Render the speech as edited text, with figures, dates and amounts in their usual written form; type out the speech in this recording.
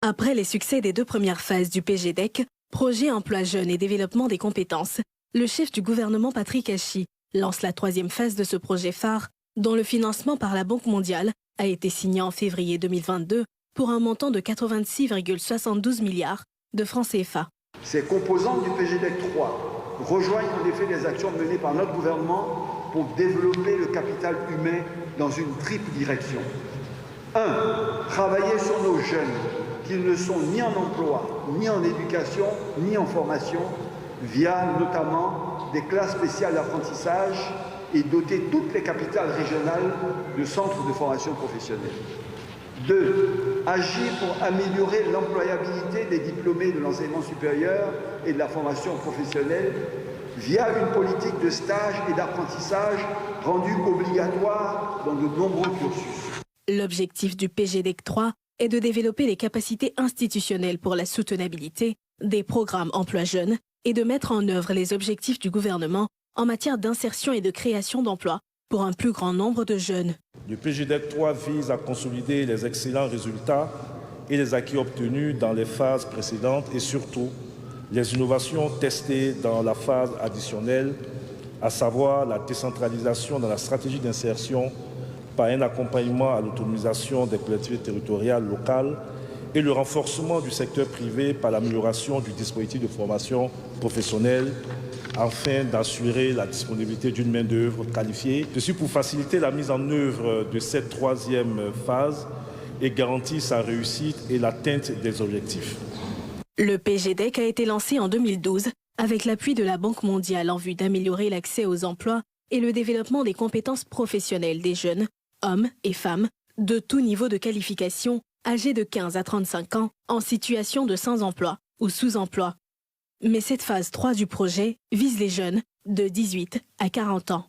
Après les succès des 2 premières phases du PGDEC, Projet Emploi Jeunes et Développement des Compétences, le chef du gouvernement Patrick Hachi lance la 3e phase de ce projet phare, dont le financement par la Banque mondiale a été signé en février 2022 pour un montant de 86,72 milliards de francs CFA. Ces composantes du PGDEC 3 rejoignent en effet les actions menées par notre gouvernement pour développer le capital humain dans une triple direction. 1. Travailler sur nos jeunes, qu'ils ne sont ni en emploi, ni en éducation, ni en formation, via notamment des classes spéciales d'apprentissage et doter toutes les capitales régionales de centres de formation professionnelle. 2. Agir pour améliorer l'employabilité des diplômés de l'enseignement supérieur et de la formation professionnelle via une politique de stage et d'apprentissage rendue obligatoire dans de nombreux cursus. L'objectif du PGDEC 3 est de développer les capacités institutionnelles pour la soutenabilité des programmes emploi jeunes et de mettre en œuvre les objectifs du gouvernement en matière d'insertion et de création d'emplois pour un plus grand nombre de jeunes. Le PGDEC 3 vise à consolider les excellents résultats et les acquis obtenus dans les phases précédentes et surtout les innovations testées dans la phase additionnelle, à savoir la décentralisation dans la stratégie d'insertion par un accompagnement à l'autonomisation des collectivités territoriales locales et le renforcement du secteur privé par l'amélioration du dispositif de formation professionnelle afin d'assurer la disponibilité d'une main-d'œuvre qualifiée. Ceci pour faciliter la mise en œuvre de cette 3e phase et garantir sa réussite et l'atteinte des objectifs. Le PGDEC a été lancé en 2012 avec l'appui de la Banque mondiale en vue d'améliorer l'accès aux emplois et le développement des compétences professionnelles des jeunes, hommes et femmes, de tout niveau de qualification, âgés de 15 à 35 ans, en situation de sans-emploi ou sous-emploi. Mais cette phase 3 du projet vise les jeunes de 18 à 40 ans.